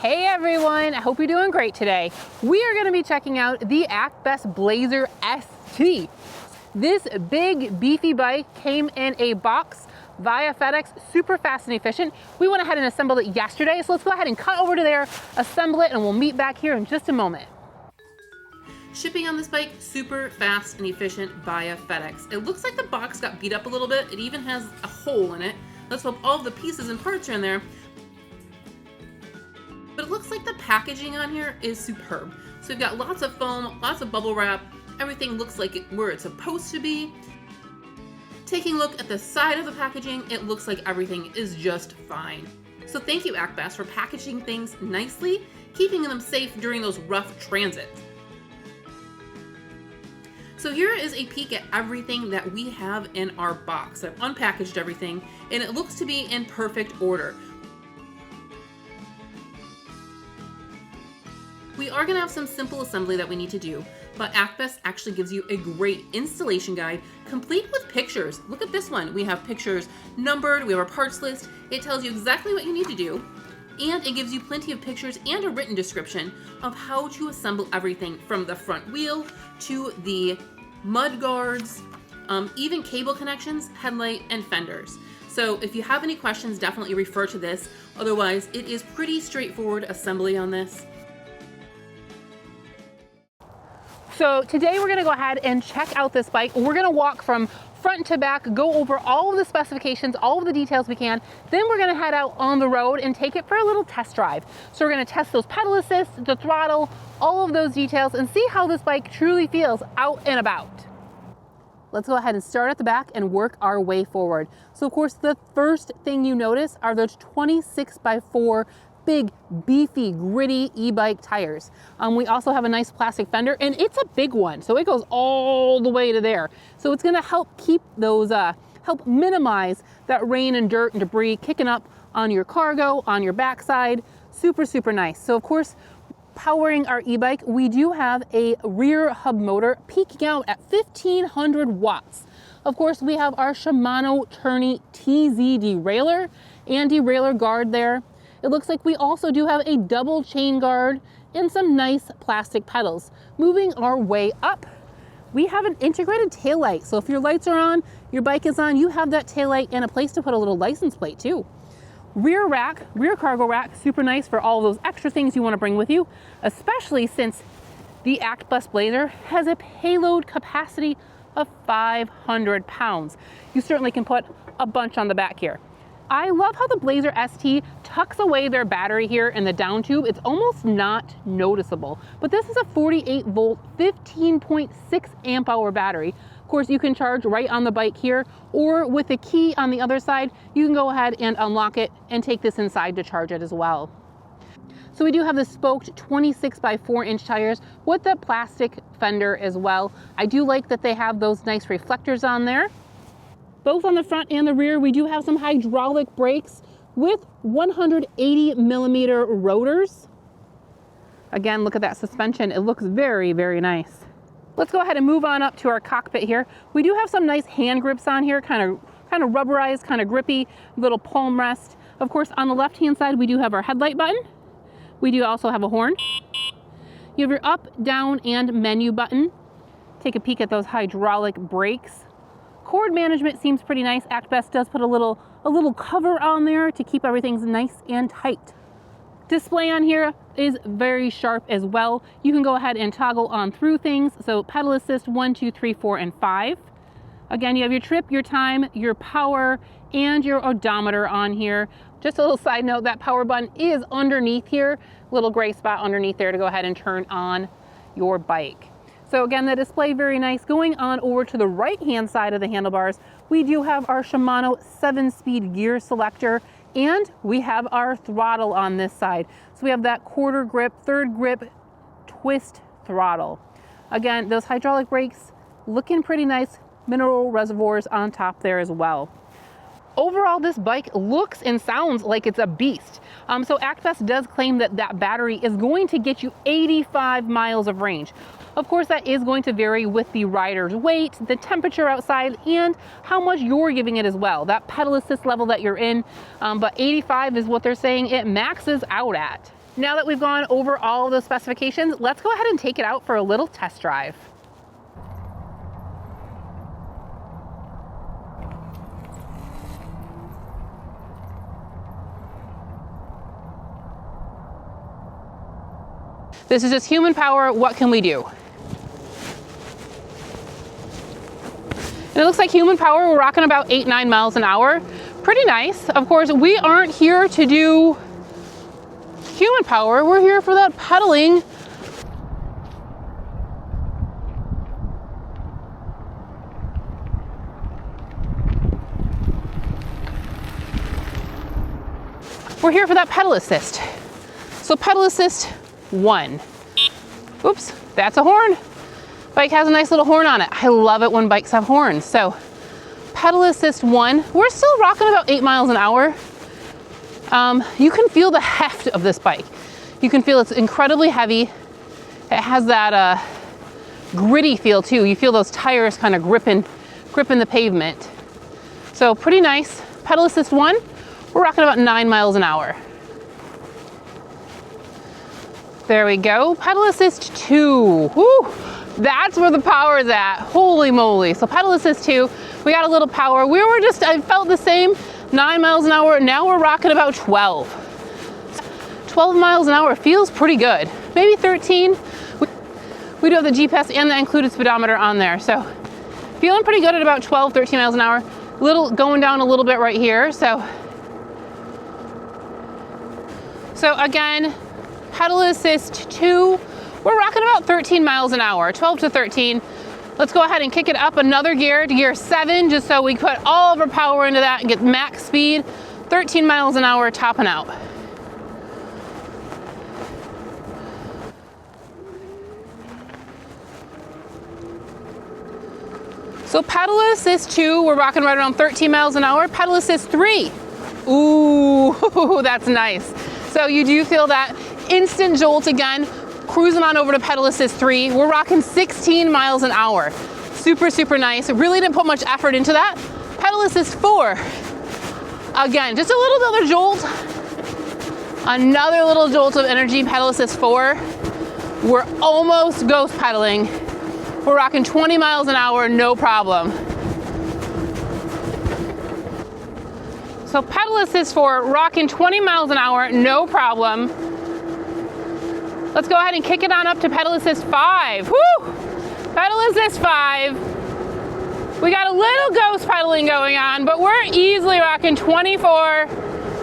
Hey everyone, I hope you're doing great today. We are going to be checking out the ActBest Blazer ST. This big beefy bike came in a box via FedEx, super fast and efficient. We went ahead and assembled it yesterday, so let's go ahead and cut over to there, assemble it, and we'll meet back here in just a moment. Shipping on this bike, super fast and efficient via FedEx. It looks like the box got beat up a little bit. It even has a hole in it. Let's hope all of the pieces and parts are in there. But it looks like the packaging on here is superb. So we've got lots of foam, lots of bubble wrap. Everything looks like where it's supposed to be. Taking a look at the side of the packaging, it looks like everything is just fine. So thank you, ActBest, for packaging things nicely, keeping them safe during those rough transits. So here is a peek at everything that we have in our box. I've unpackaged everything, and it looks to be in perfect order. We are going to have some simple assembly that we need to do, but ActBest actually gives you a great installation guide, complete with pictures. Look at this one. We have pictures numbered, we have our parts list. It tells you exactly what you need to do, and it gives you plenty of pictures and a written description of how to assemble everything from the front wheel to the mud guards, even cable connections, headlight, and fenders. So if you have any questions, definitely refer to this. Otherwise, it is pretty straightforward assembly on this. So today we're gonna go ahead and check out this bike. We're gonna walk from front to back, go over all of the specifications, all of the details we can. Then we're gonna head out on the road and take it for a little test drive. So we're gonna test those pedal assists, the throttle, all of those details, and see how this bike truly feels out and about. Let's go ahead and start at the back and work our way forward. So of course, the first thing you notice are those 26x4 big, beefy, gritty e-bike tires. We also have a nice plastic fender, and it's a big one, so it goes all the way to there. So it's gonna help keep those, help minimize that rain and dirt and debris kicking up on your cargo, on your backside. Super, super nice. So of course, powering our e-bike, we do have a rear hub motor peaking out at 1500 watts. Of course, we have our Shimano Tourney TZ derailleur and derailleur guard there. It looks like we also do have a double chain guard and some nice plastic pedals. Moving our way up, we have an integrated taillight. So if your lights are on, your bike is on, you have that taillight and a place to put a little license plate too. Rear rack, rear cargo rack, super nice for all those extra things you want to bring with you, especially since the ActBest Blazer has a payload capacity of 500 pounds. You certainly can put a bunch on the back here. I love how the Blazer ST tucks away their battery here in the down tube. It's almost not noticeable, but this is a 48 volt, 15.6 amp hour battery. Of course, you can charge right on the bike here, or with the key on the other side, you can go ahead and unlock it and take this inside to charge it as well. So we do have the spoked 26x4 inch tires with the plastic fender as well. I do like that they have those nice reflectors on there. Both on the front and the rear, we do have some hydraulic brakes with 180 millimeter rotors. Again, look at that suspension. It looks very, very nice. Let's go ahead and move on up to our cockpit here. We do have some nice hand grips on here, kind of rubberized, kind of grippy, little palm rest. Of course, on the left-hand side, we do have our headlight button. We do also have a horn. You have your up, down, and menu button. Take a peek at those hydraulic brakes. Cord management seems pretty nice. ActBest does put a little cover on there to keep everything nice and tight. Display on here is very sharp as well. You can go ahead and toggle on through things. So pedal assist 1, 2, 3, 4, and 5. Again, you have your trip, your time, your power, and your odometer on here. Just a little side note, that power button is underneath here, little gray spot underneath there to go ahead and turn on your bike. So again, the display very nice. Going on over to the right-hand side of the handlebars, we do have our Shimano 7-speed gear selector, and we have our throttle on this side. So we have that quarter grip, third grip, twist throttle. Again, those hydraulic brakes looking pretty nice. Mineral reservoirs on top there as well. Overall, this bike looks and sounds like it's a beast. So ActBest does claim that that battery is going to get you 85 miles of range. Of course, that is going to vary with the rider's weight, the temperature outside, and how much you're giving it as well, that pedal assist level that you're in. But 85 is what they're saying it maxes out at. Now that we've gone over all of those specifications, let's go ahead and take it out for a little test drive. This is just human power. What can we do? And it looks like human power, we're rocking about 8-9 miles an hour. Pretty nice. Of course, we aren't here to do human power. We're here for that pedaling. We're here for that pedal assist. So pedal assist 1. Oops, that's a horn. Bike has a nice little horn on it. I love it when bikes have horns. So pedal assist 1, we're still rocking about 8 miles an hour. You can feel the heft of this bike. You can feel it's incredibly heavy. It has that gritty feel too. You feel those tires kind of gripping the pavement. So pretty nice. Pedal assist 1, we're rocking about 9 miles an hour. There we go. Pedal assist 2. Woo! That's where the power is at. Holy moly. So pedal assist 2, we got a little power. I felt the same, 9 miles an hour. Now we're rocking about 12. 12 miles an hour feels pretty good. Maybe 13. We do have the GPS and the included speedometer on there. So feeling pretty good at about 12, 13 miles an hour. Going down a little bit right here. So again, pedal assist 2, we're rocking about 13 miles an hour, 12 to 13. Let's go ahead and kick it up another gear to gear 7, just so we put all of our power into that and get max speed, 13 miles an hour, topping out. So pedal assist 2, we're rocking right around 13 miles an hour. Pedal assist 3, ooh, that's nice. So you do feel that instant jolt again. Cruising on over to pedal assist 3, we're rocking 16 miles an hour. Super, super nice. Really didn't put much effort into that. Pedal assist 4, again, just a little other jolt. Another little jolt of energy. Pedal assist 4, we're almost ghost pedaling. We're rocking 20 miles an hour, no problem. So pedal assist 4, rocking 20 miles an hour, no problem. Let's go ahead and kick it on up to pedal assist 5. Woo! Pedal assist 5. We got a little ghost pedaling going on, but we're easily rocking 24,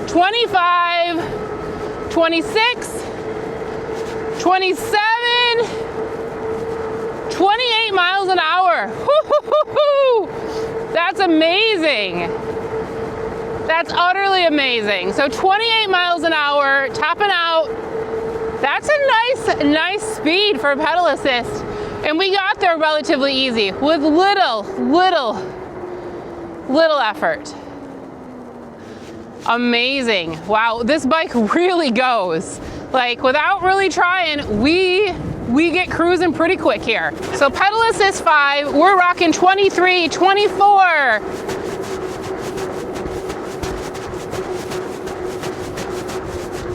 25, 26, 27, 28 miles an hour. Woo-hoo-hoo-hoo! That's amazing. That's utterly amazing. So 28 miles an hour, topping out. That's a nice speed for a pedal assist. And we got there relatively easy with little effort. Amazing. Wow, this bike really goes. Like without really trying, we get cruising pretty quick here. So pedal assist 5, we're rocking 23, 24.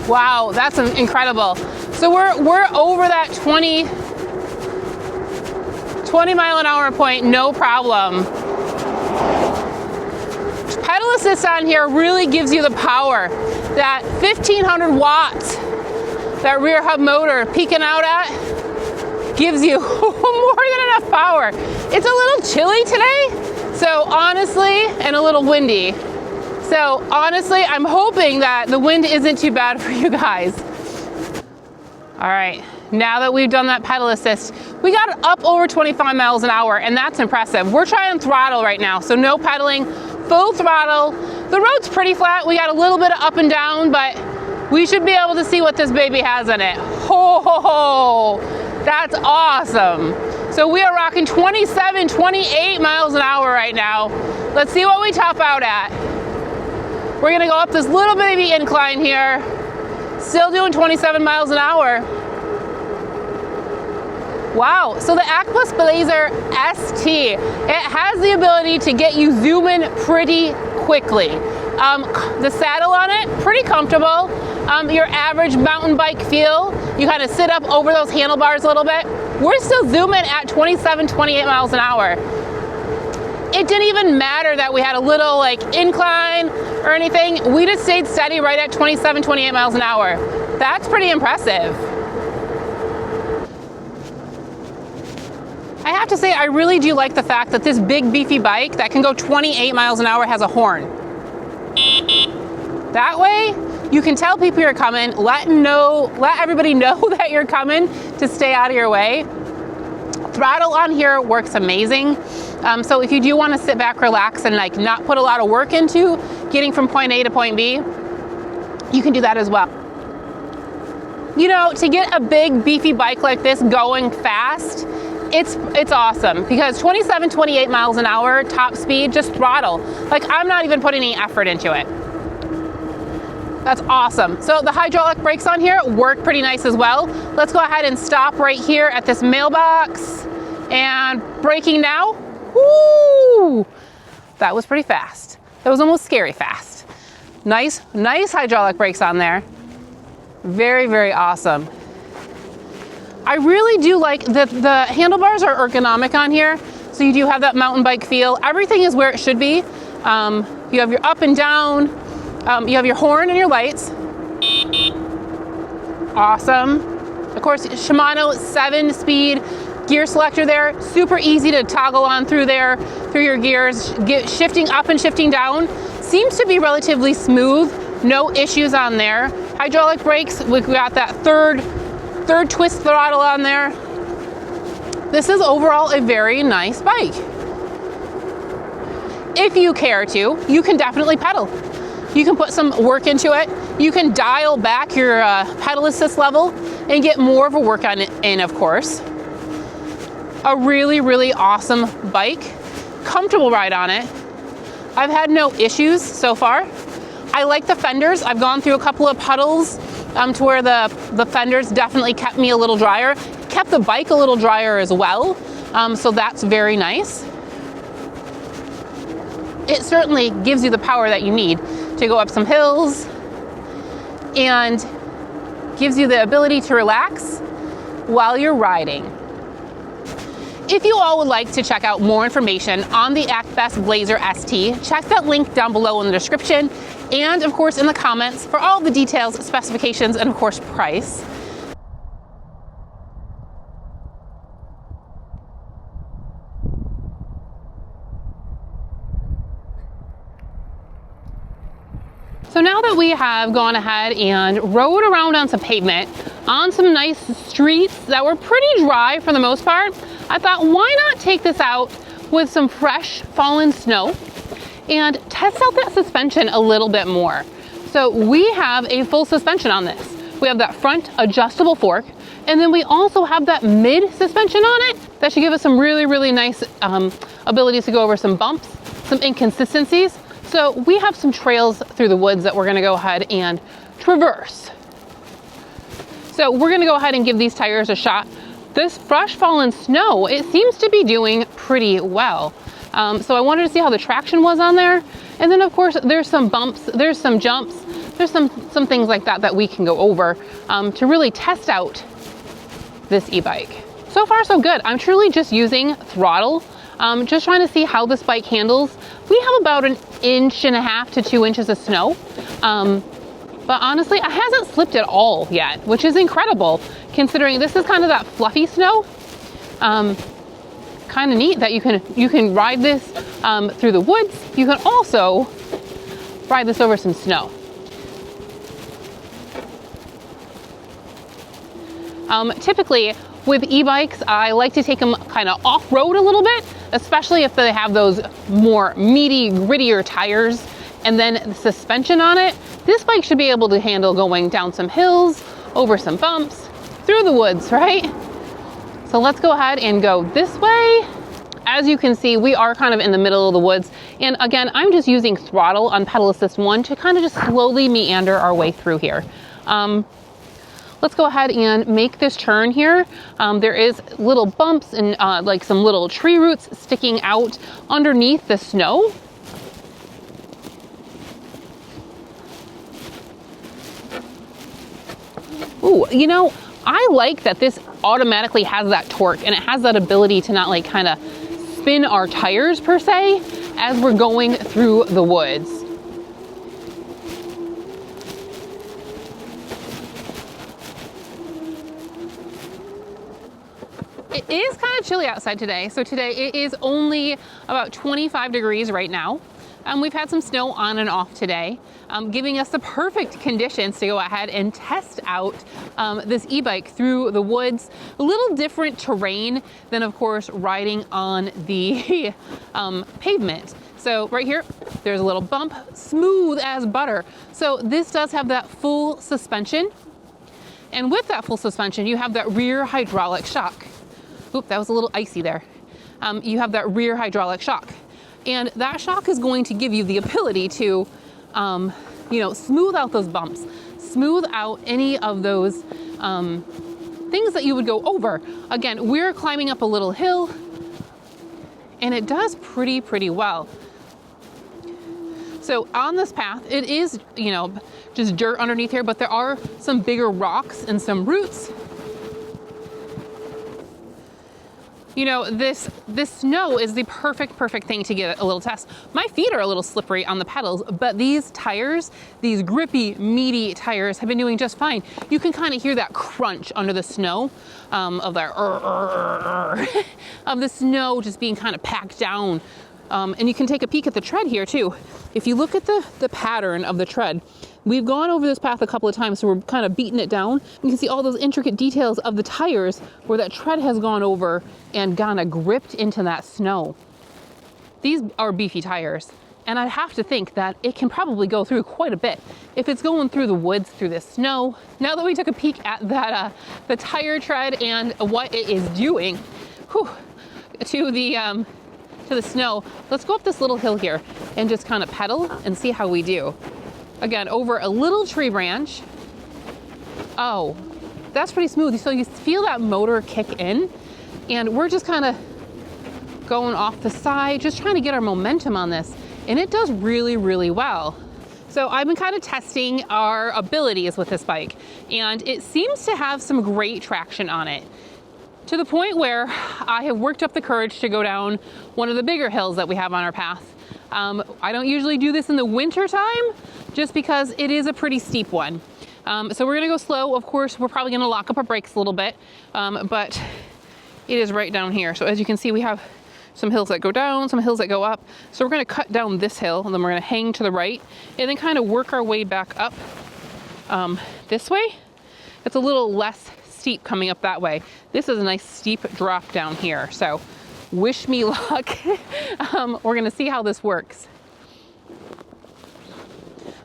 Wow, that's incredible. So we're over that 20 mile an hour point, no problem. Pedal assist on here really gives you the power. That 1500 watts, that rear hub motor peaking out at, gives you more than enough power. It's a little chilly today, so honestly, and a little windy. So honestly, I'm hoping that the wind isn't too bad for you guys. All right, now that we've done that pedal assist, we got up over 25 miles an hour, and that's impressive. We're trying throttle right now, so no pedaling, full throttle. The road's pretty flat. We got a little bit of up and down, but we should be able to see what this baby has in it. Ho, ho, ho. That's awesome. So we are rocking 27, 28 miles an hour right now. Let's see what we top out at. We're gonna go up this little baby incline here. Still doing 27 miles an hour. Wow, so the ActBest Blazer ST, it has the ability to get you zooming pretty quickly. The saddle on it, pretty comfortable. Your average mountain bike feel. You kind of sit up over those handlebars a little bit. We're still zooming at 27, 28 miles an hour. It didn't even matter that we had a little like incline or anything. We just stayed steady right at 27, 28 miles an hour. That's pretty impressive. I have to say, I really do like the fact that this big beefy bike that can go 28 miles an hour has a horn. That way, you can tell people you're coming, let everybody know that you're coming to stay out of your way. Throttle on here works amazing. So if you do want to sit back, relax, and like not put a lot of work into getting from point A to point B, you can do that as well. You know, to get a big beefy bike like this going fast, it's awesome because 27, 28 miles an hour top speed, just throttle. Like I'm not even putting any effort into it. That's awesome. So the hydraulic brakes on here work pretty nice as well. Let's go ahead and stop right here at this mailbox and braking now. Woo! That was pretty fast. That was almost scary fast. Nice hydraulic brakes on there. Very, very awesome. I really do like that the handlebars are ergonomic on here. So you do have that mountain bike feel. Everything is where it should be. You have your up and down. You have your horn and your lights. Awesome. Of course, Shimano 7-speed gear selector there. Super easy to toggle on through there, through your gears. Shifting up and shifting down. Seems to be relatively smooth. No issues on there. Hydraulic brakes, we've got that third twist throttle on there. This is overall a very nice bike. If you care to, you can definitely pedal. You can put some work into it. You can dial back your pedal assist level and get more of a workout in, of course. A really, really awesome bike. Comfortable ride on it. I've had no issues so far. I like the fenders. I've gone through a couple of puddles to where the fenders definitely kept me a little drier. Kept the bike a little drier as well. So that's very nice. It certainly gives you the power that you need to go up some hills and gives you the ability to relax while you're riding. If you all would like to check out more information on the ActBest Blazer ST, check that link down below in the description and of course in the comments for all the details, specifications, and of course price. So now that we have gone ahead and rode around on some pavement, on some nice streets that were pretty dry for the most part, I thought why not take this out with some fresh fallen snow and test out that suspension a little bit more. So we have a full suspension on this. We have that front adjustable fork, and then we also have that mid suspension on it that should give us some really, really nice abilities to go over some bumps, some inconsistencies. So we have some trails through the woods that we're gonna go ahead and traverse. So we're gonna go ahead and give these tires a shot. This fresh fallen snow, it seems to be doing pretty well. So I wanted to see how the traction was on there. And then of course, there's some bumps, there's some jumps, there's some things like that we can go over to really test out this e-bike. So far so good. I'm truly just using throttle. Just trying to see how this bike handles. We have about 1.5 to 2 inches of snow. But honestly, it hasn't slipped at all yet, which is incredible considering this is kind of that fluffy snow. Kind of neat that you can ride this through the woods. You can also ride this over some snow. Typically, with e-bikes, I like to take them kind of off-road a little bit, especially if they have those more meaty, grittier tires and then the suspension on it. This bike should be able to handle going down some hills, over some bumps, through the woods, right? So let's go ahead and go this way. As you can see, we are kind of in the middle of the woods. And again, I'm just using throttle on pedal assist 1 to kind of just slowly meander our way through here. Let's go ahead and make this turn here. There is little bumps and like some little tree roots sticking out underneath the snow. Ooh, you know, I like that this automatically has that torque and it has that ability to not like kind of spin our tires per se as we're going through the woods. It is kind of chilly outside today. So today it is only about 25 degrees right now. We've had some snow on and off today, giving us the perfect conditions to go ahead and test out this e-bike through the woods. A little different terrain than, of course, riding on the pavement. So right here, there's a little bump, smooth as butter. So this does have that full suspension. And with that full suspension, you have that rear hydraulic shock. Oop, that was a little icy there. You have that rear hydraulic shock. And that shock is going to give you the ability to, you know, smooth out those bumps, smooth out any of those things that you would go over. Again, we're climbing up a little hill and it does pretty well. So on this path, it is, you know, just dirt underneath here, but there are some bigger rocks and some roots. You know, this snow is the perfect thing to get a little test. My feet are a little slippery on the pedals, but these tires, these grippy, meaty tires have been doing just fine. You can kind of hear that crunch under the snow of that of the snow just being kind of packed down. And you can take a peek at the tread here too. If you look at the pattern of the tread, we've gone over this path a couple of times, so we're kind of beating it down. You can see all those intricate details of the tires where that tread has gone over and kind of gripped into that snow. These are beefy tires, and I'd have to think that it can probably go through quite a bit if it's going through the woods, through the snow. Now that we took a peek at that, the tire tread and what it is doing to the snow, let's go up this little hill here and just kind of pedal and see how we do. Again, over a little tree branch. Oh, that's pretty smooth. So you feel that motor kick in, and we're just kind of going off the side, just trying to get our momentum on this. And it does really well. So I've been kind of testing our abilities with this bike, and it seems to have some great traction on it, to the point where I have worked up the courage to go down one of the bigger hills that we have on our path. I don't usually do this in the winter time, just because it is a pretty steep one. So we're gonna go slow. Of course, we're probably gonna lock up our brakes a little bit, but it is right down here. So as you can see, we have some hills that go down, some hills that go up. So we're gonna cut down this hill, and then we're gonna hang to the right, and then kind of work our way back up this way. It's a little less steep coming up that way. This is a nice steep drop down here. So wish me luck. We're gonna see how this works.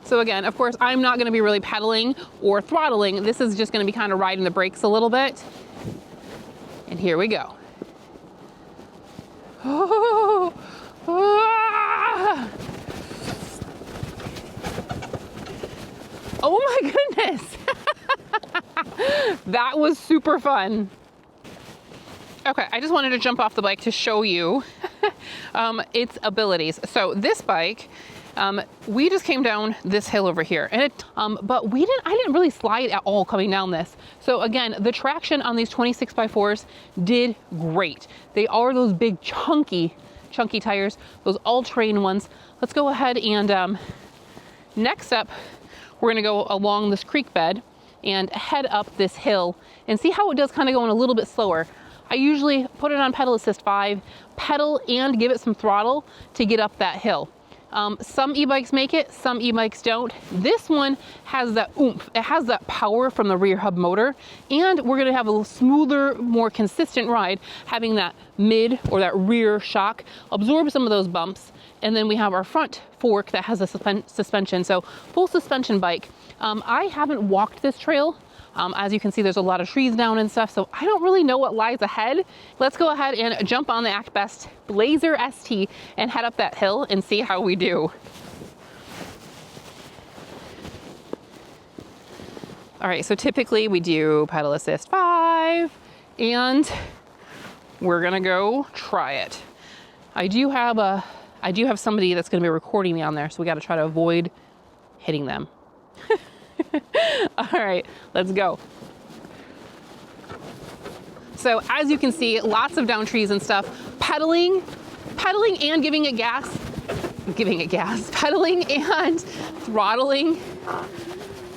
So again, of course, I'm not gonna be really pedaling or throttling. This is just gonna be kind of riding the brakes a little bit. And here we go. Oh, ah. Oh my goodness. That was super fun. Okay, I just wanted to jump off the bike to show you its abilities. So this bike, we just came down this hill over here, and it, but I didn't really slide at all coming down this. So again, the traction on these 26x4s did great. They are those big chunky tires, those all-terrain ones. Let's go ahead and next up, we're gonna go along this creek bed and head up this hill and see how it does, kind of going a little bit slower. I usually put it on pedal assist 5, pedal and give it some throttle to get up that hill. Some e-bikes make it, some e-bikes don't. This one has that oomph. It has that power from the rear hub motor, and we're gonna have a smoother, more consistent ride, having that mid or that rear shock absorb some of those bumps. And then we have our front fork that has a suspension, so full suspension bike. I haven't walked this trail. As you can see, there's a lot of trees down and stuff, so I don't really know what lies ahead. Let's go ahead and jump on the ActBest Blazer ST and head up that hill and see how we do. All right, so typically we do pedal assist 5, and we're gonna go try it. I do have somebody that's gonna be recording me on there, so we gotta try to avoid hitting them. All right, let's go. So as you can see, lots of down trees and stuff, pedaling and giving it gas, pedaling and throttling,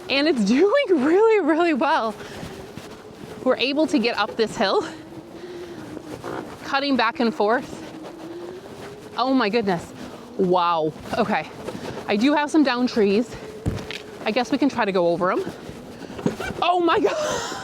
and it's doing really, really well. We're able to get up this hill, cutting back and forth. Oh my goodness. Wow. Okay. I do have some down trees. I guess we can try to go over them. Oh my gosh.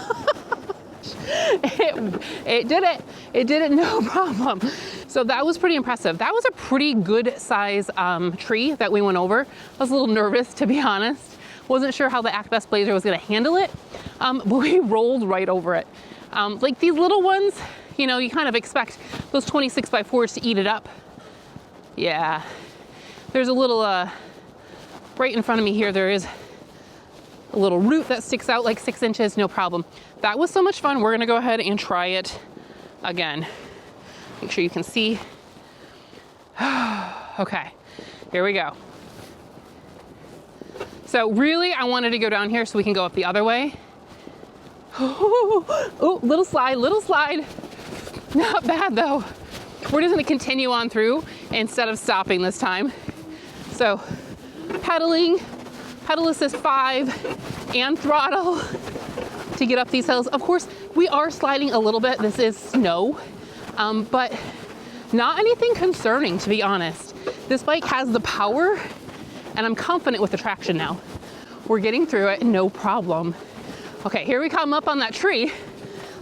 It did it. It did it, no problem. So that was pretty impressive. That was a pretty good size tree that we went over. I was a little nervous, to be honest. Wasn't sure how the ActBest Blazer was gonna handle it, but we rolled right over it. Like these little ones, you know, you kind of expect those 26x4s to eat it up. Yeah, there's a little, right in front of me here, there is a little root that sticks out like 6 inches, no problem. That was so much fun. We're gonna go ahead and try it again. Make sure you can see. Okay, here we go. So really, I wanted to go down here so we can go up the other way. Oh, little slide, little slide. Not bad though. We're just gonna continue on through instead of stopping this time. So pedaling, pedal assist 5 and throttle to get up these hills. Of course, we are sliding a little bit. This is snow, but not anything concerning, to be honest. This bike has the power and I'm confident with the traction now. We're getting through it, no problem. Okay, here we come up on that tree.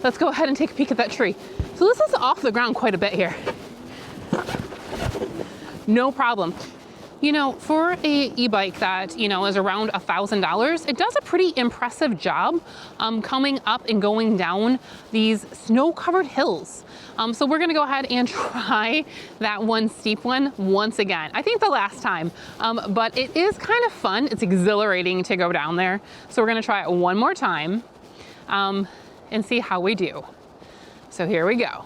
Let's go ahead and take a peek at that tree. So this is off the ground quite a bit here. No problem. You know, for a e-bike that, you know, is around $1,000, it does a pretty impressive job coming up and going down these snow-covered hills. So we're gonna go ahead and try that one steep one once again. I think the last time, but it is kind of fun. It's exhilarating to go down there. So we're gonna try it one more time and see how we do. So here we go.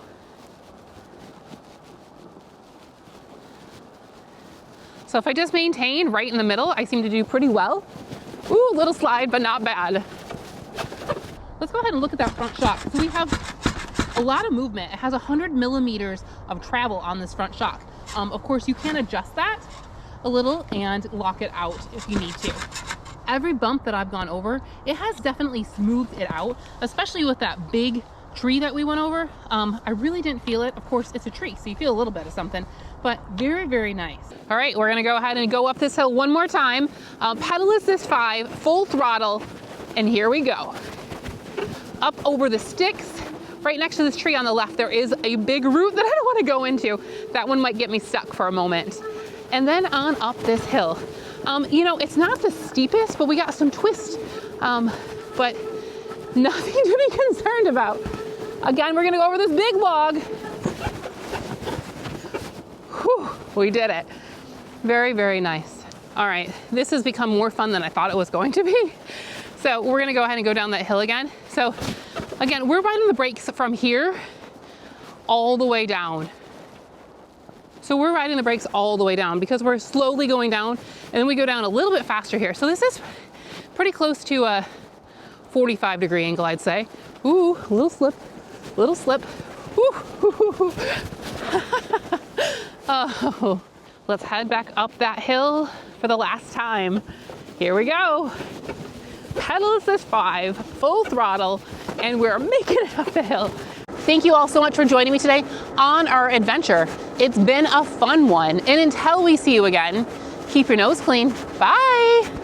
So if I just maintain right in the middle, I seem to do pretty well. Ooh, little slide, but not bad. Let's go ahead and look at that front shock. So we have a lot of movement. It has 100 millimeters of travel on this front shock. Of course, you can adjust that a little and lock it out if you need to. Every bump that I've gone over, it has definitely smoothed it out, especially with that big tree that we went over. I really didn't feel it. Of course, it's a tree, so you feel a little bit of something, but very, very nice. All right, we're gonna go ahead and go up this hill one more time. Pedal assist 5, full throttle, and here we go. Up over the sticks. Right next to this tree on the left, there is a big root that I don't wanna go into. That one might get me stuck for a moment. And then on up this hill. You know, it's not the steepest, but we got some twist, but nothing to be concerned about. Again, we're gonna go over this big log. Whew, we did it. Very, very nice. All right, this has become more fun than I thought it was going to be. So we're gonna go ahead and go down that hill again. So again, we're riding the brakes from here all the way down. So we're riding the brakes all the way down because we're slowly going down and then we go down a little bit faster here. So this is pretty close to a 45-degree angle, I'd say. Ooh, little slip, little slip. Ooh. Oh, let's head back up that hill for the last time. Here we go. Pedal assist 5, full throttle, and we're making it up the hill. Thank you all so much for joining me today on our adventure. It's been a fun one, and until we see you again, keep your nose clean. Bye.